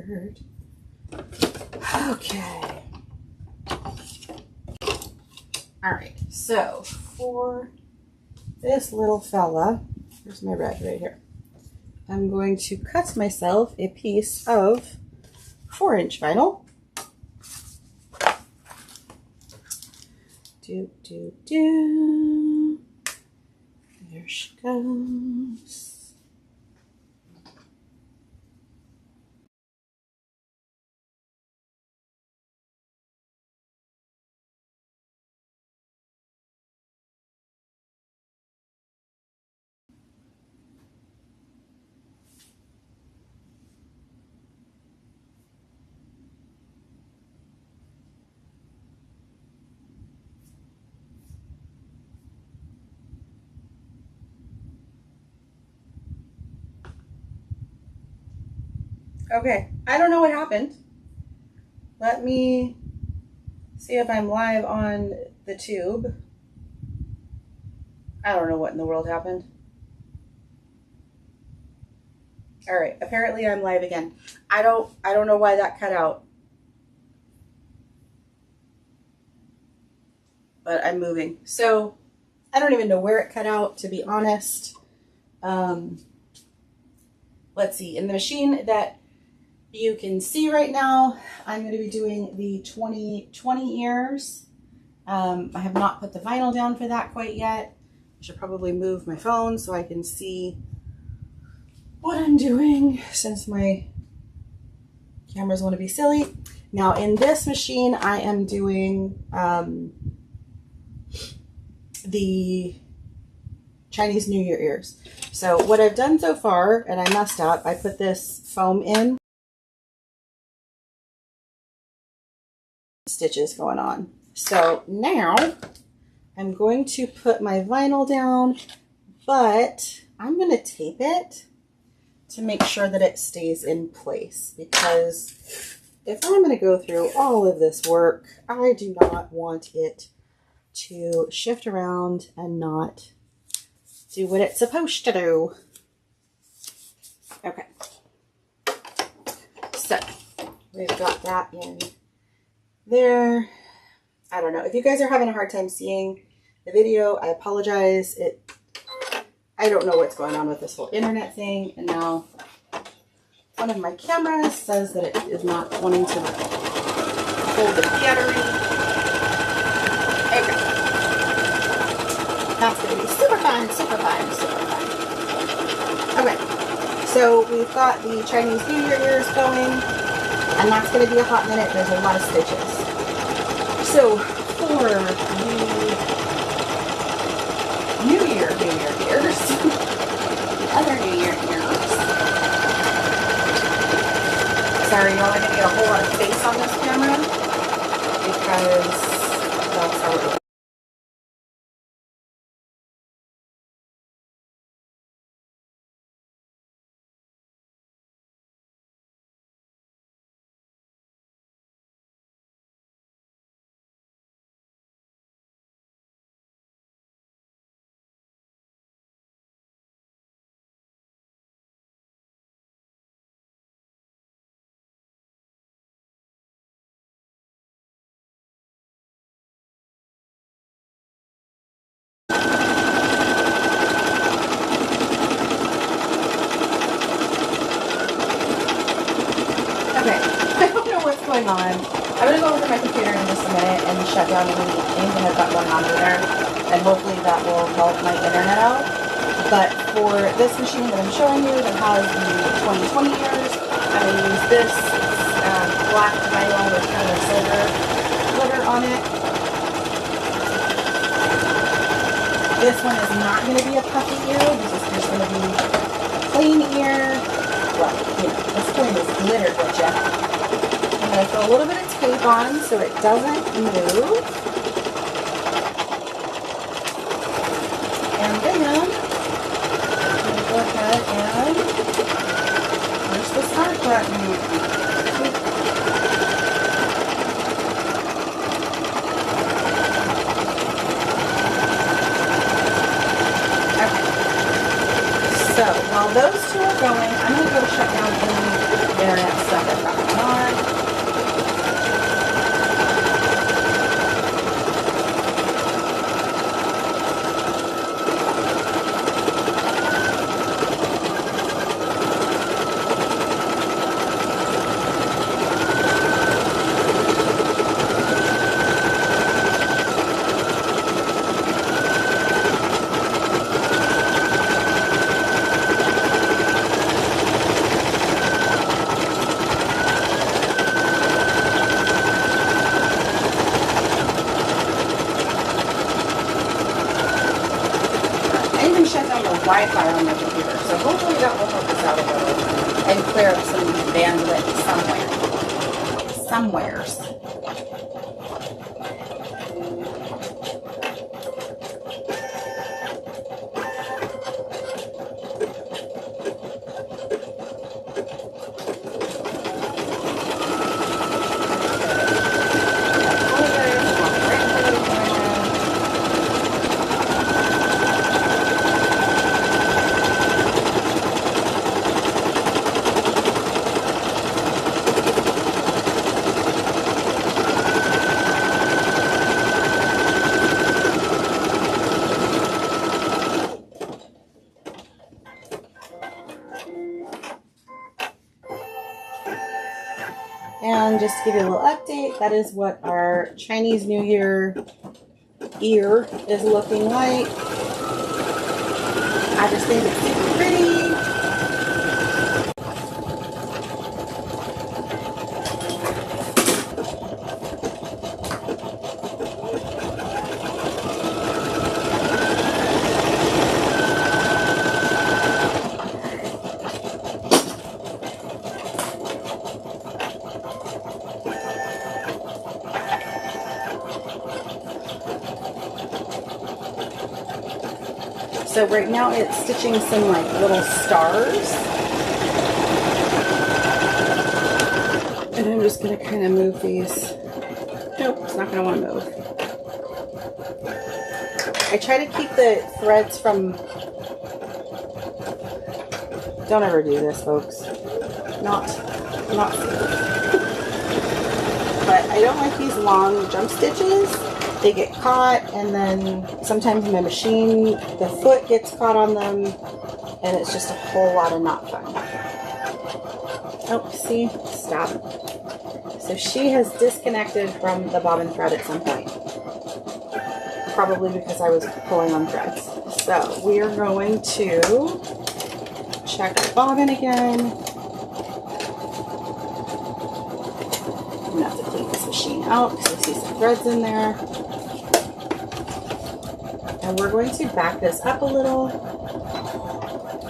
Embroidered. Okay. All right, so for this little fella, here's my red right here. I'm going to cut myself a piece of 4-inch vinyl. There she goes. Okay, I don't know what happened. Let me see if I'm live on the tube. I don't know what in the world happened. All right, apparently I'm live again. I don't know why that cut out. But I'm moving. So I don't even know where it cut out, to be honest. Let's see, in the machine that you can see right now, I'm going to be doing the 2020 ears. I have not put the vinyl down for that quite yet. I should probably move my phone so I can see what I'm doing, since my cameras want to be silly. Now in this machine, I am doing the Chinese New Year ears. So what I've done so far, and I messed up, I put this foam in. Stitches going on. So now I'm going to put my vinyl down, but I'm going to tape it to make sure that it stays in place, because if I'm going to go through all of this work, I do not want it to shift around and not do what it's supposed to do. Okay. So we've got that in there. I don't know. If you guys are having a hard time seeing the video, I apologize. I don't know what's going on with this whole internet thing. And now one of my cameras says that it is not wanting to hold the battery. Okay. That's going to be super fun, super fun, super fun. Okay. So we've got the Chinese New Year ears going, and that's going to be a hot minute. There's a lot of stitches. So for the New Year ears, the other New Year ears. Sorry, you're only going to get a whole lot of face on this camera, because that's how it is. On. I'm going to go over to my computer in just a minute and shut down anything I've got going on over there, and hopefully that will help my internet out. But for this machine that I'm showing you that has the 2020 ears, I'm going to use this black vinyl with kind of a silver glitter on it. This one is not going to be a puffy ear. This is just going to be plain ear. Well, you know, this point is glitter, gotcha. I'm going to throw a little bit of tape on so it doesn't move. And then I'm going to go ahead and push the start button. Okay. So while those two are going, I'm going to go shut down any internet stuff I've got. shut down the Wi-Fi on my computer, so hopefully that will help us out a little and clear up some bandwidth somewheres. And just to give you a little update, that is what our Chinese New Year ear is looking like. I just think it's super pretty. So right now it's stitching some like little stars. And I'm just going to kind of move these. Nope, it's not going to want to move. I try to keep the threads from... Don't ever do this, folks. Not but I don't like these long jump stitches. They get caught, and then sometimes in my machine the foot gets caught on them, and it's just a whole lot of not fun. Oh, see? Stop. So she has disconnected from the bobbin thread at some point. Probably because I was pulling on threads. So we are going to check the bobbin again. I'm going to have to clean this machine out because I see some threads in there. And we're going to back this up a little,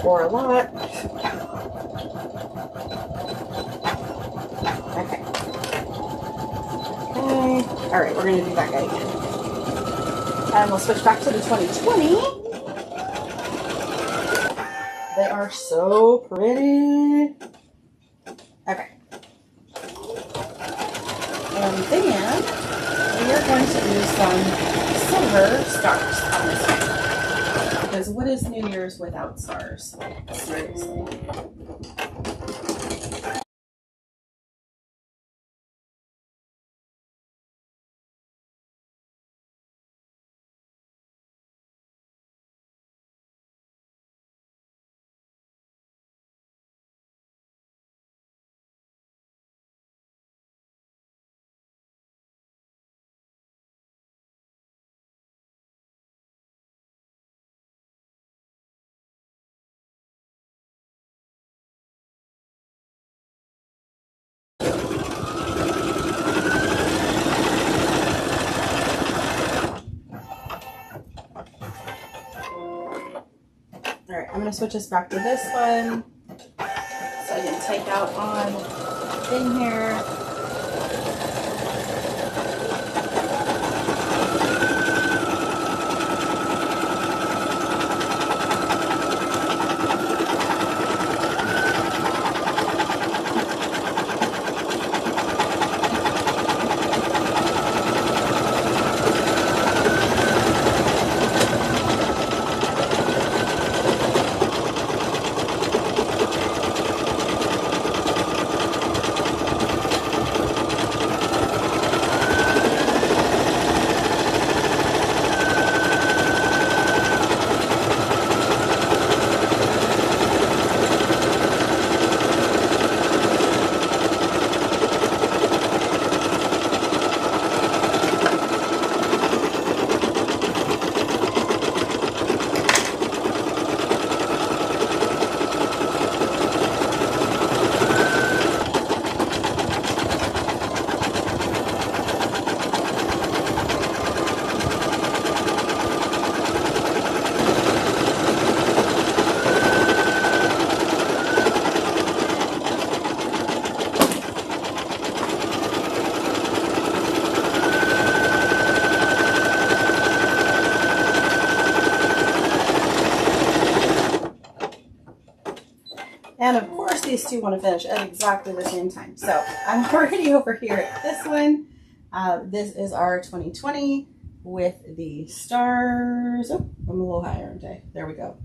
or a lot. Okay. Okay. All right, we're going to do that guy again. And we'll switch back to the 2020. They are so pretty. Okay. And then we are going to do some silver stars on this one. Because what is New Year's without stars? Seriously. Alright, I'm going to switch us back to this one. So I can take out on in here. And of course, these two want to finish at exactly the same time. So I'm already over here at this one. This is our 2020 with the stars. Oh, I'm a little higher, aren't I? There we go.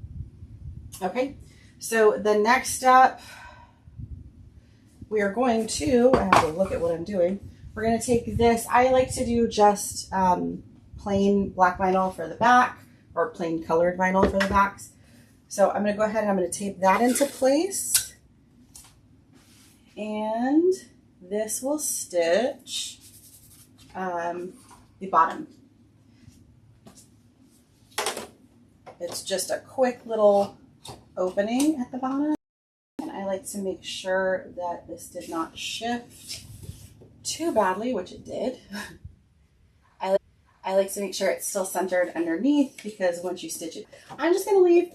Okay, so the next step, we are going to, I have to look at what I'm doing. We're going to take this. I like to do just plain black vinyl for the back, or plain colored vinyl for the backs. So I'm going to go ahead and I'm going to tape that into place. And this will stitch the bottom. It's just a quick little opening at the bottom. And I like to make sure that this did not shift too badly, which it did. I like to make sure it's still centered underneath, because once you stitch it, I'm just going to leave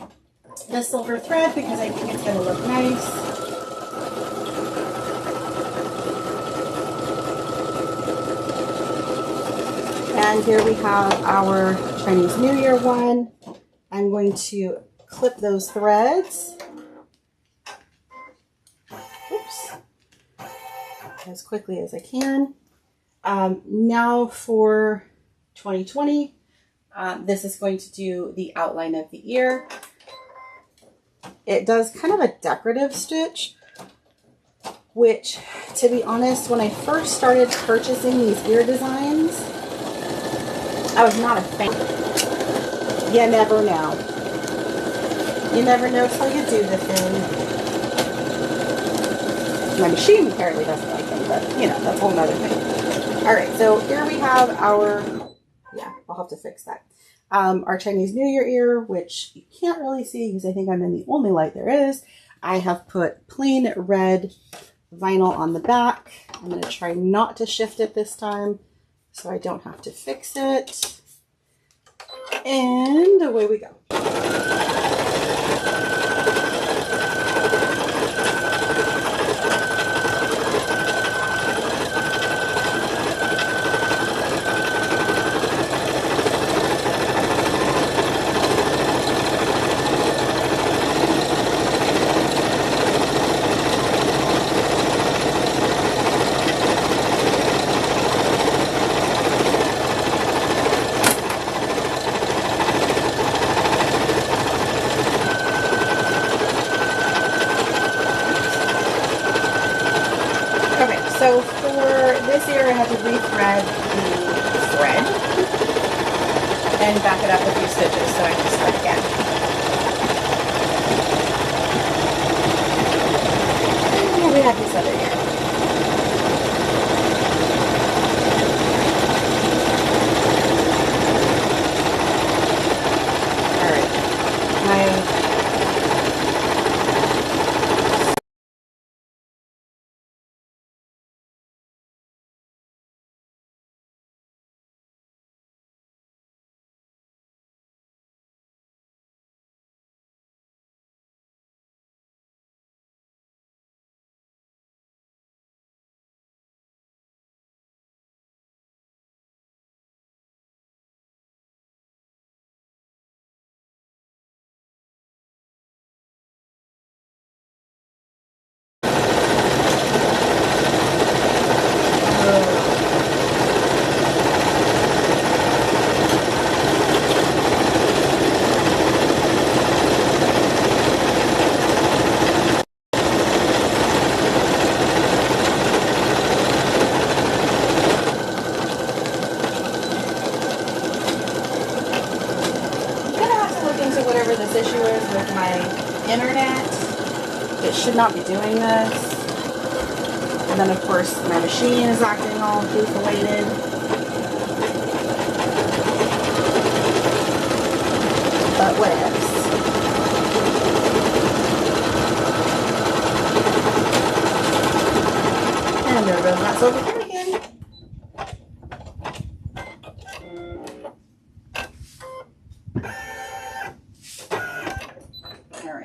the silver thread because I think it's going to look nice. And here we have our Chinese New Year one. I'm going to clip those threads. Oops. As quickly as I can. Now for 2020, this is going to do the outline of the ear. It does kind of a decorative stitch, which, to be honest, when I first started purchasing these ear designs, I was not a fan. You never know. You never know till you do the thing. My machine apparently doesn't like them, but you know, that's a whole nother thing. All right, so here we have our, yeah, I'll have to fix that. Our Chinese New Year ear, which you can't really see because I think I'm in the only light there is. I have put plain red vinyl on the back. I'm going to try not to shift it this time so I don't have to fix it. And away we go. So for this ear, I have to rethread the thread and back it up a few stitches so I can start again. And here we have this other ear. All right, whatever this issue is with my internet, it should not be doing this. And then of course my machine is acting all deflated. But whatevs. And there goes that silver thread again.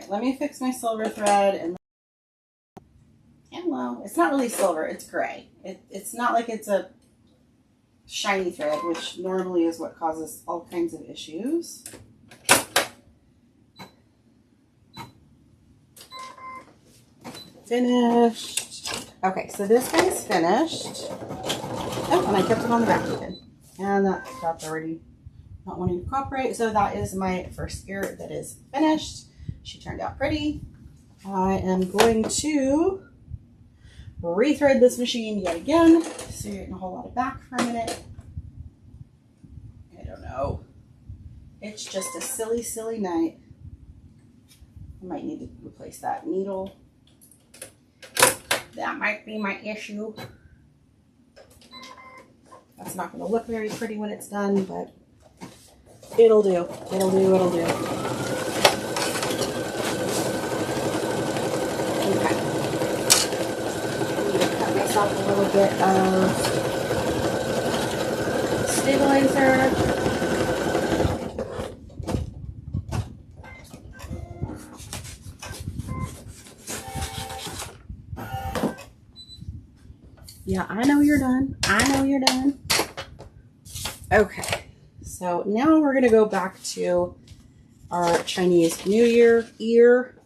Let me fix my silver thread. And well, it's not really silver, it's gray. It's not like it's a shiny thread, which normally is what causes all kinds of issues. finished. Okay, so this guy's finished. Oh, and I kept it on the back even. And that's already not wanting to cooperate. So that is my first ear that is finished. She turned out pretty. I am going to rethread this machine yet again. So you're getting a whole lot of back for a minute. I don't know. It's just a silly, silly night. I might need to replace that needle. That might be my issue. That's not going to look very pretty when it's done, but it'll do. It'll do. It'll do. Okay. I need to cut myself a little bit of stabilizer. Yeah, I know you're done. I know you're done. Okay, so now we're going to go back to our Chinese New Year ear.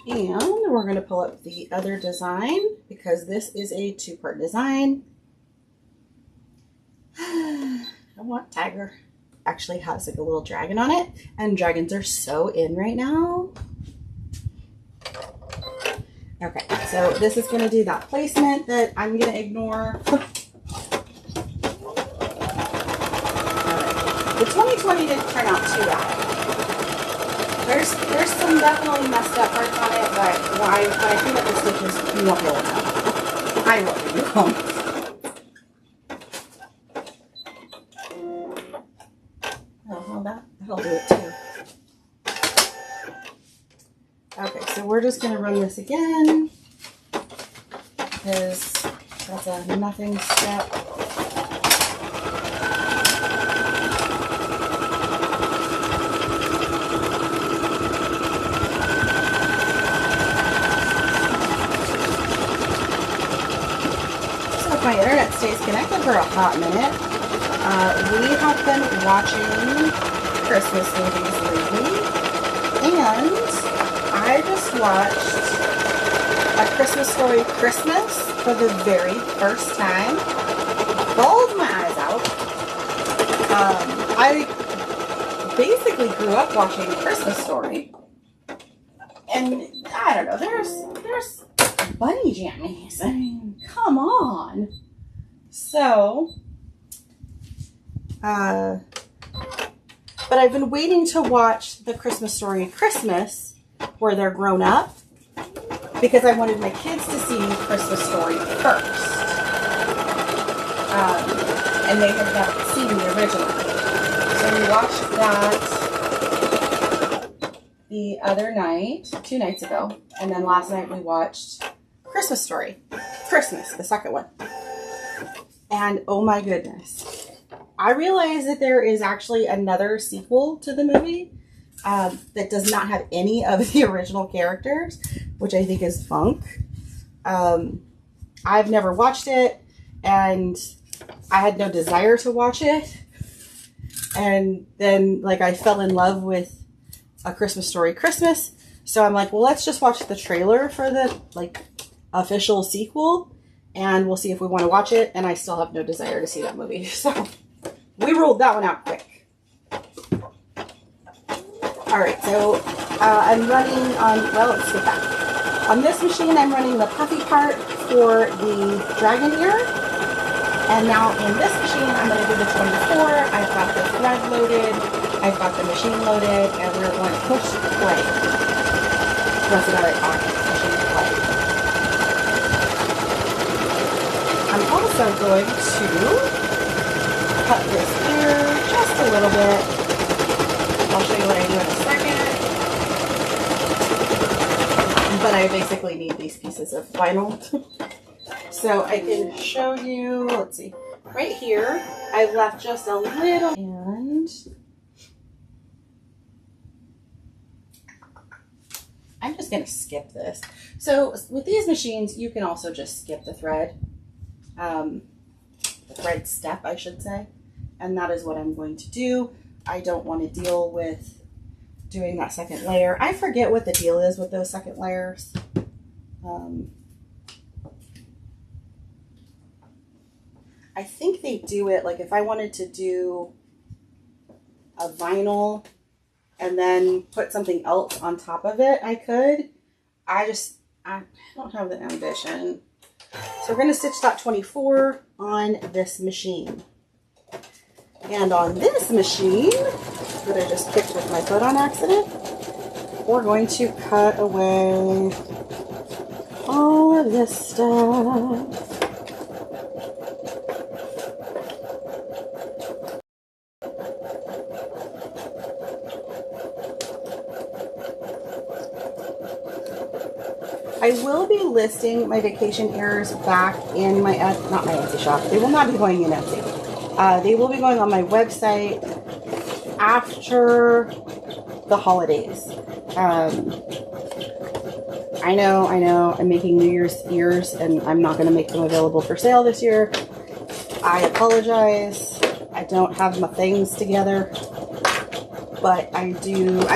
And we're going to pull up the other design because this is a two-part design. I want tiger. Actually has like a little dragon on it, and dragons are so in right now. Okay, so this is going to do that placement that I'm going to ignore. The 2020 didn't turn out too bad. There's some definitely messed up parts on it, but when I clean up the stitches, you won't be able to know. I will be home. That'll do it too. Okay, so we're just going to run this again because that's a nothing step. So if my internet stays connected for a hot minute, we have been watching Christmas movies lately, and I just watched A Christmas Story Christmas for the very first time. Bawled my eyes out. I basically grew up watching A Christmas Story, and I don't know, there's bunny jammies. I mean, come on. So, but I've been waiting to watch The Christmas Story Christmas, where they're grown up, because I wanted my kids to see Christmas Story first. And they had not seen the original. So we watched that the other night, 2 nights ago. And then last night we watched Christmas Story. Christmas, the second one. And oh my goodness. I realized that there is actually another sequel to the movie that does not have any of the original characters, which I think is funk. I've never watched it, and I had no desire to watch it. And then, like, I fell in love with A Christmas Story Christmas. So I'm like, well, let's just watch the trailer for the, like, official sequel, and we'll see if we want to watch it. And I still have no desire to see that movie. So we ruled that one out quick. Alright, so I'm running on, well, let's get back. On this machine, I'm running the puffy part for the dragon ear. And now in this machine, I'm going to do the 24. I've got the thread loaded, I've got the machine loaded, and we're going to push play. That's about it on machine play. I'm also going to cut this ear just a little bit. I'll show you what I do in a second. But I basically need these pieces of vinyl. So I can show you, let's see, right here, I've left just a little, and I'm just going to skip this. So with these machines, you can also just skip the thread step, I should say. And that is what I'm going to do. I don't want to deal with doing that second layer. I forget what the deal is with those second layers. I think they do it like if I wanted to do a vinyl and then put something else on top of it, I could. I don't have the ambition. So we're going to stitch that 24 on this machine. And on this machine that I just kicked with my foot on accident, we're going to cut away all of this stuff. I will be listing my vacation ears back in my, not my Etsy shop. They will not be going in Etsy. They will be going on my website after the holidays. I know, I'm making New Year's ears and I'm not going to make them available for sale this year. I apologize. I don't have my things together, but I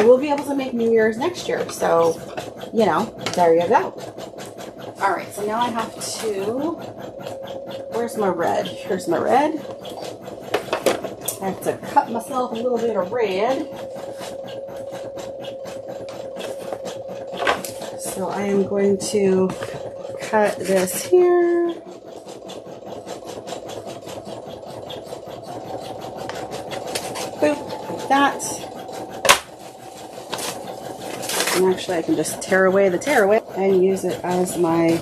will be able to make New Year's next year. So, you know, there you go. All right, so now I have to, where's my red? Here's my red. I have to cut myself a little bit of red. So I am going to cut this here. Boop, like that. And actually I can just tear away the tearaway and use it as my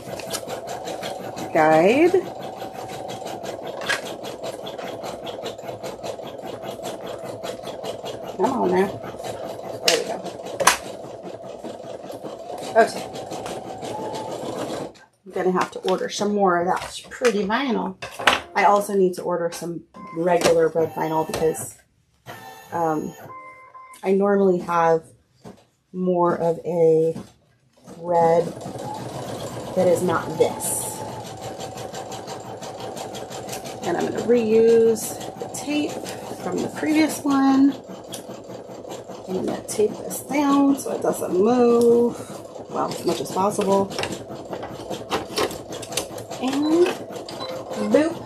guide. Come on now. There we go. Okay. I'm going to have to order some more of that pretty vinyl. I also need to order some regular red vinyl because I normally have more of a red that is not this. And I'm going to reuse the tape from the previous one. I'm going to tape this down so it doesn't move, well, as much as possible. And boop.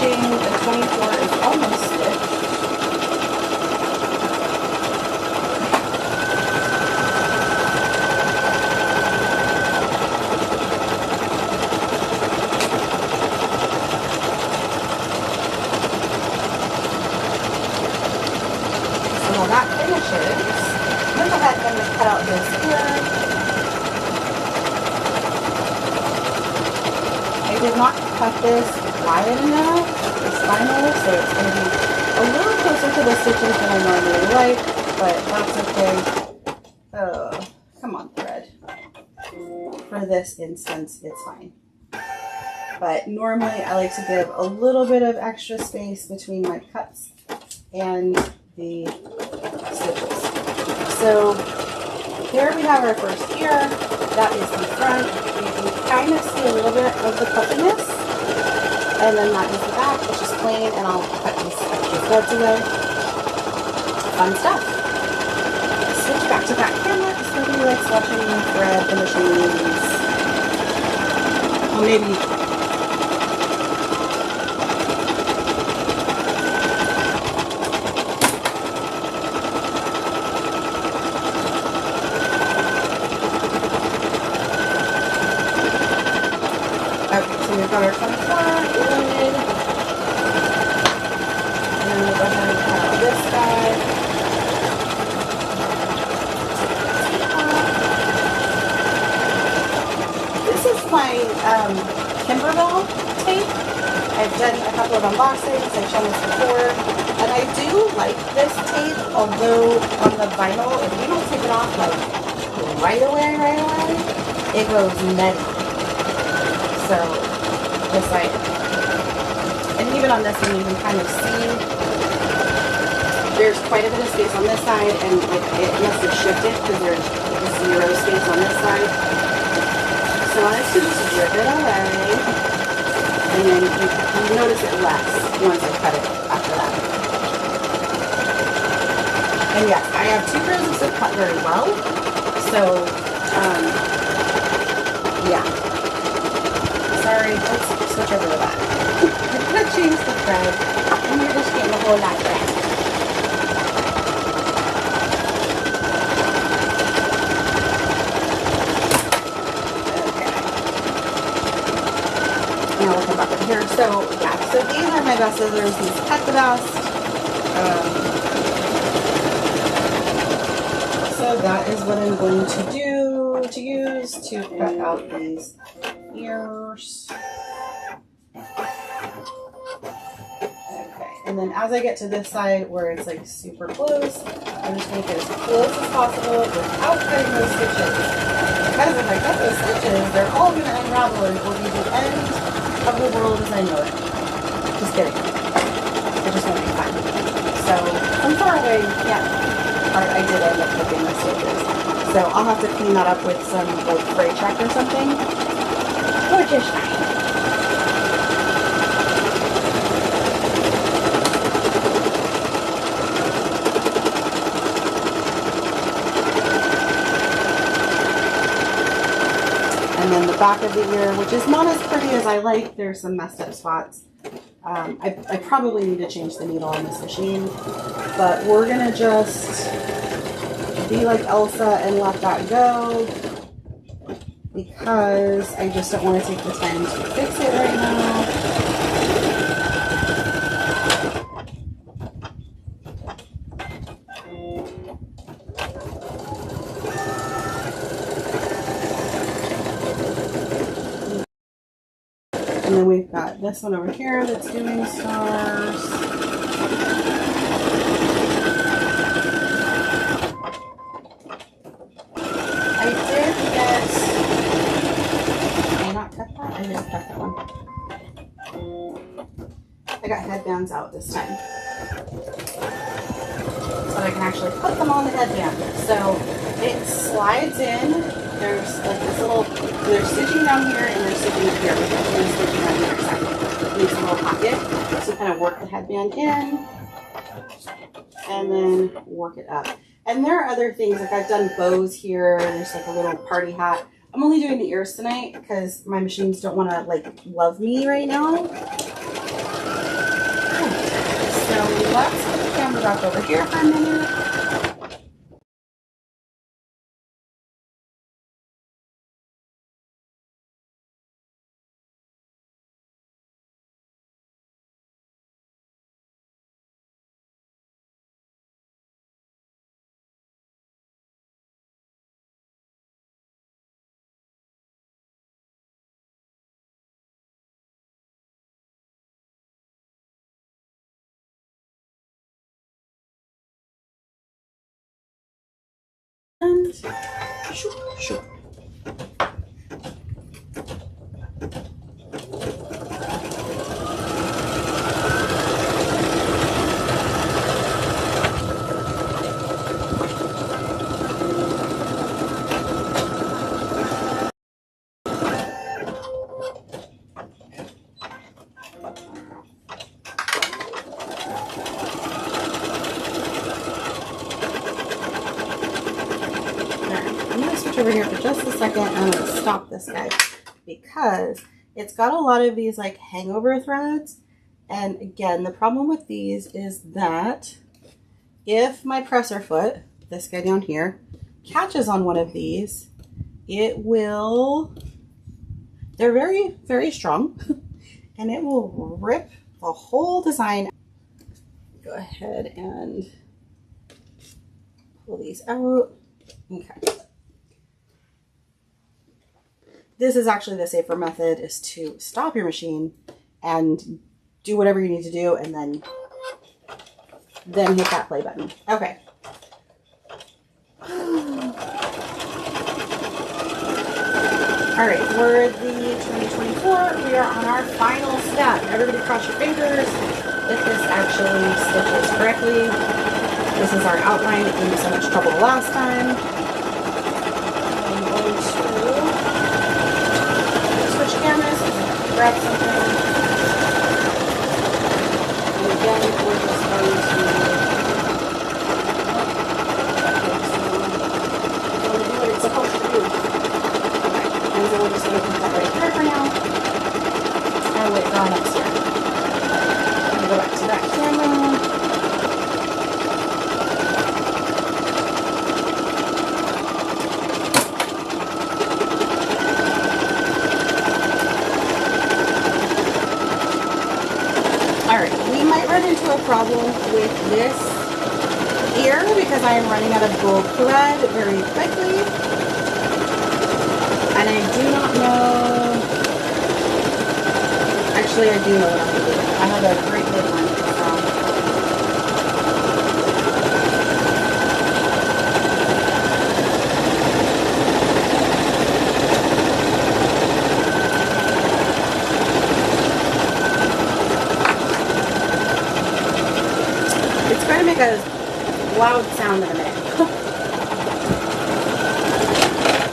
The 24 is almost stitched. So while that finishes, I'm going to go ahead and cut out this here. I did not cut this wide enough. It's vinyl, so it's going to be a little closer to the stitches than I normally like, but that's okay. Oh, come on, thread. For this instance, it's fine. But normally I like to give a little bit of extra space between my cuts and the stitches. So here we have our first ear. That is the front. You can kind of see a little bit of the puffiness. And then that is the back, it's just plain, and I'll cut these extra threads away. Fun stuff. Switch back to back camera. It's going to be like watching thread in the machines. Or maybe. Okay, so we've got our 24 lid. And then we'll go ahead and cut out this guy. This is my Kimberbell tape. I've done a couple of unboxings. I've shown this before. And I do like this tape, although on the vinyl, if you don't take it off like right away, it goes nutty. So, just like, and even on this one you can kind of see there's quite a bit of space on this side, and like it must have shifted because there's zero space on this side. So I like to just rip it away, and then you notice it less once I cut it after that. And yes, I have 2 roses that cut very well, so yeah. Sorry, let's switch over to that. I'm gonna change the thread, and you're just getting a whole lot of thread. Now we'll come back up here. So yeah, so these are my best scissors. These cut the best. So that is what I'm going to use to cut out these ears. Okay, and then as I get to this side where it's like super close, I'm just going to get as close as possible without cutting those stitches. Because if I cut those stitches, they're all going to unravel and it will be the end of the world as I know it. Just kidding. It just won't be fun. So from far away, yeah, I did end up clipping my stitches. So I'll have to clean that up with some like spray check or something. Or just fine. And then the back of the ear, which is not as pretty as I like. There's some messed up spots. I probably need to change the needle on this machine, but we're gonna just be like Elsa and let that go because I just don't want to take the time to fix it right now. And then we've got this one over here that's doing stars. I did get, did I not cut that? I didn't cut that one. I got headbands out this time. So I can actually put them on the headband. So it slides in. There's like this little, they're stitching down here and they're stitching up here. They're stitching on the other side. It makes a little pocket. So kind of work the headband in and then work it up. And there are other things, like I've done bows here. There's like a little party hat. I'm only doing the ears tonight because my machines don't want to like love me right now. So let's put the camera back over here for a minute. And shoop, shoop. Over here for just a second, and I'm going to stop this guy because it's got a lot of these like hangover threads. And again, the problem with these is that if my presser foot, this guy down here, catches on one of these, it will, they're very, very strong, and it will rip the whole design. Go ahead and pull these out. Okay. This is actually the safer method, is to stop your machine and do whatever you need to do and then hit that play button. Okay. All right, for the 2024, we are on our final step. Everybody cross your fingers if this actually stitches correctly. This is our outline that gave me so much trouble last time. I'm going to switch cameras, grab something. And again, we're just going to do what it's supposed to do. Okay, and so we're just going to put that right there for now. And wait for our next step. I'm going to go back to that camera. Alright, we might run into a problem with this ear because I am running out of gold thread very quickly. And I do not know. Actually, I do know what I'm going to do. I have a great big one. It's going to make a loud sound in a minute.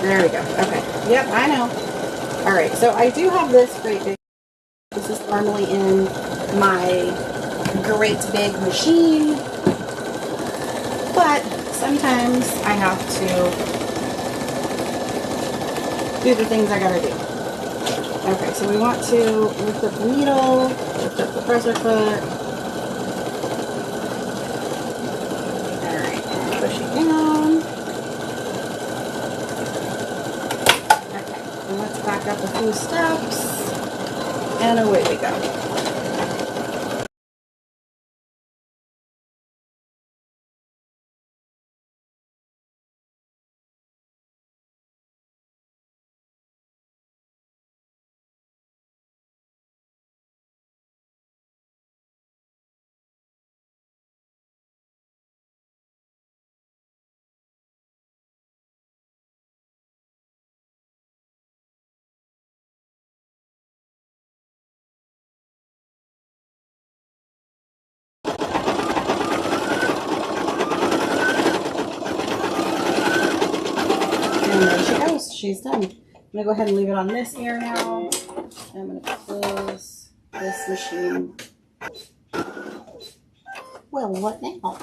There we go. Okay. Yep, I know. Alright, so I do have this great big. This is normally in my great big machine, but sometimes I have to do the things I gotta do. Okay, so we want to lift up the needle, lift up the presser foot. Alright, and push it down. Okay, and let's back up a few steps. And away we go. And there she goes. She's done. I'm going to go ahead and leave it on this ear now. And I'm going to close this machine. Well, what now?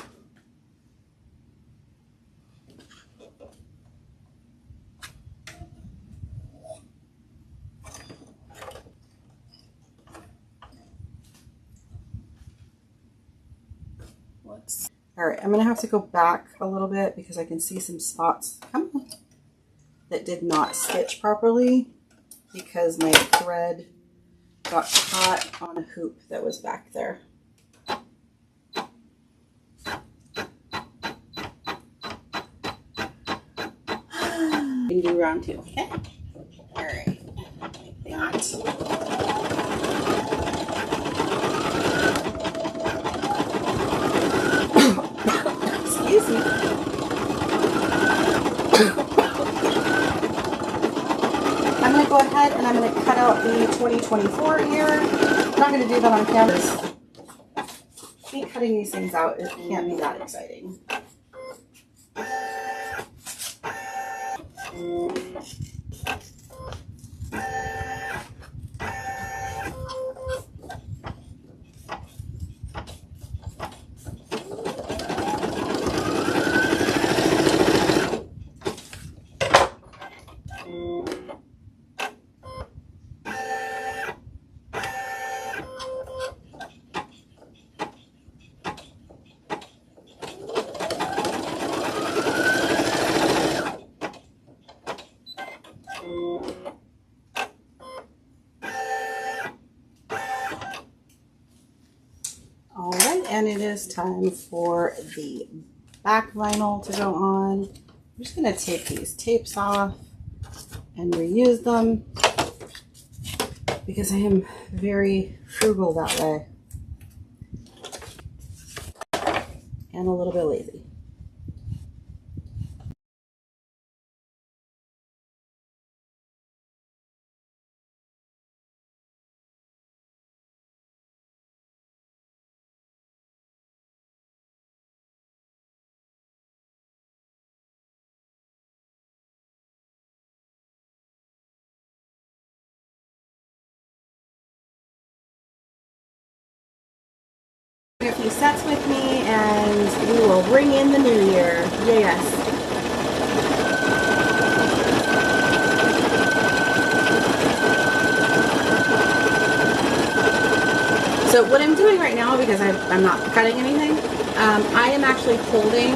Alright, I'm going to have to go back a little bit because I can see some spots that did not stitch properly because my thread got caught on a hoop that was back there. We can do round two, okay? Alright, like that. Excuse me. I'm going to go ahead and I'm going to cut out the 2024 ear. I'm not going to do that on camera. Me cutting these things out, it can't be that exciting. And it is time for the back vinyl to go on. I'm just going to take these tapes off and reuse them because I am very frugal that way and a little bit lazy. A few sets with me and we will bring in the new year. Yes. So what I'm doing right now, because I'm not cutting anything, I am actually holding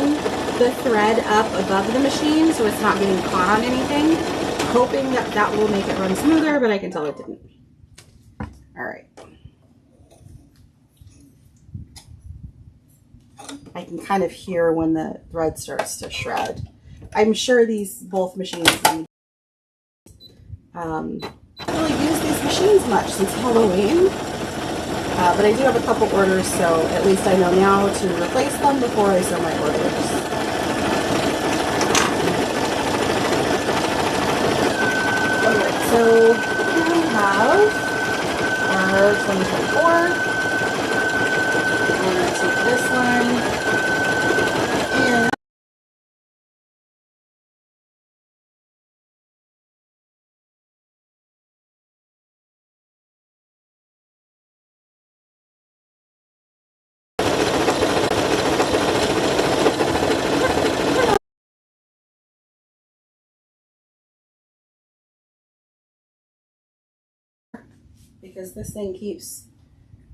the thread up above the machine so it's not getting caught on anything, hoping that that will make it run smoother, but I can tell it didn't. All right. I can kind of hear when the thread starts to shred. I'm sure these both machines need. I don't really use these machines much since Halloween, but I do have a couple orders, so at least I know now to replace them before I send my orders. Okay, so we have our 2024. I'm going to take this one and because this thing keeps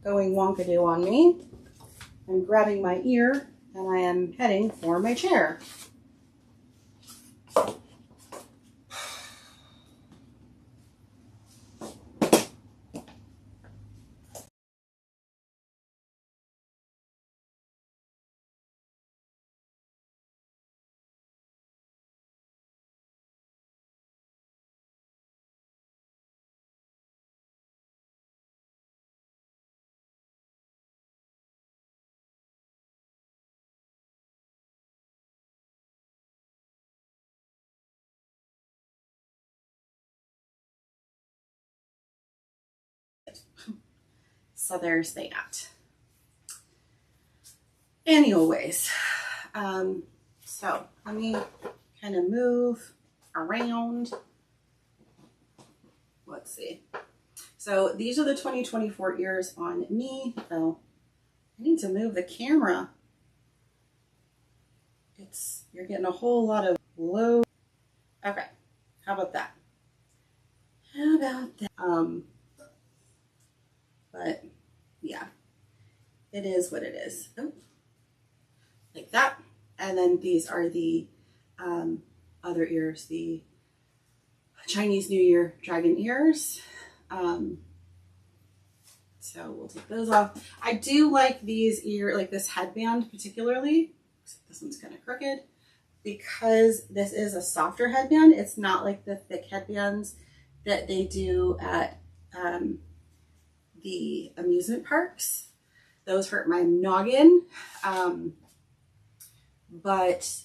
going wonkadoo on me, I'm grabbing my ear and I am heading for my chair. So there's that. Anyways, so let me kind of move around. Let's see. So these are the 2024 ears on me. Oh, I need to move the camera. You're getting a whole lot of low. Okay, how about that? How about that? But yeah, it is what it is. Oh, like that. And then these are the other ears, the Chinese New Year dragon ears. So we'll take those off. I do like these like this headband particularly. This one's kind of crooked because this is a softer headband. It's not like the thick headbands that they do at the amusement parks. Those hurt my noggin. But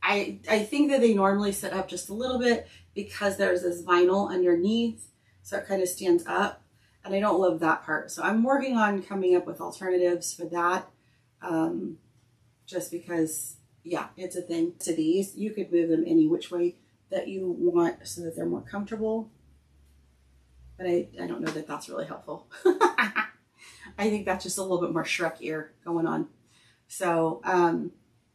I think that they normally sit up just a little bit because there's this vinyl underneath, so it kind of stands up, and I don't love that part. So I'm working on coming up with alternatives for that, just because, yeah, it's a thing. To these, you could move them any which way that you want so that they're more comfortable, but I don't know that that's really helpful. I think that's just a little bit more Shrek ear going on. So,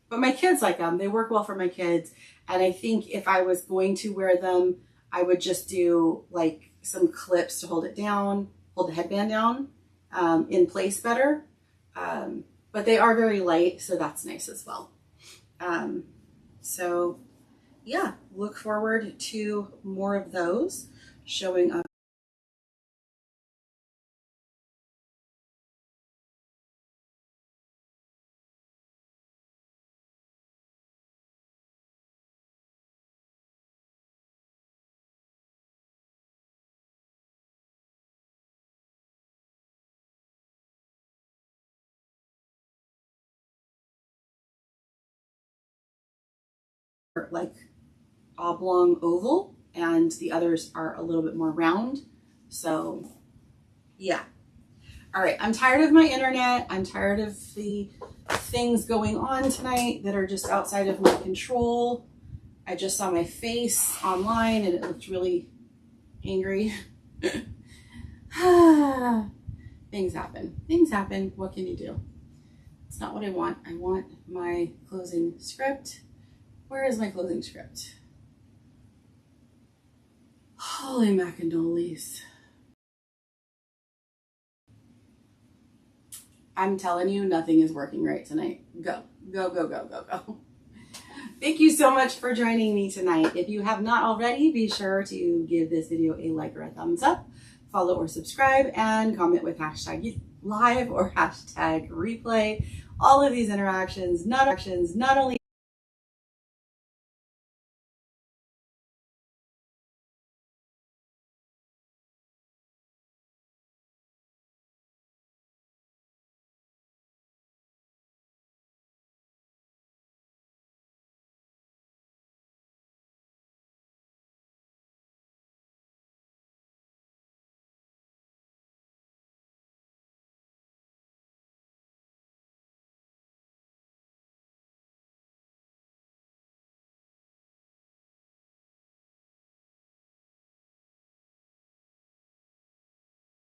but my kids like them. They work well for my kids. And I think if I was going to wear them, I would just do like some clips to hold it down, hold the headband down in place better. But they are very light, so that's nice as well. So yeah, look forward to more of those showing up. Like oblong oval, and the others are a little bit more round. So yeah. All right, I'm tired of my internet. I'm tired of the things going on tonight that are just outside of my control. I just saw my face online and it looked really angry. Things happen. Things happen. What can you do? It's not what I want. I want my closing script. Where is my closing script? Holy macanoles. I'm telling you, nothing is working right tonight. Go, go, go, go, go, go. Thank you so much for joining me tonight. If you have not already, be sure to give this video a like or a thumbs up, follow or subscribe, and comment with hashtag live or hashtag replay. All of these interactions not only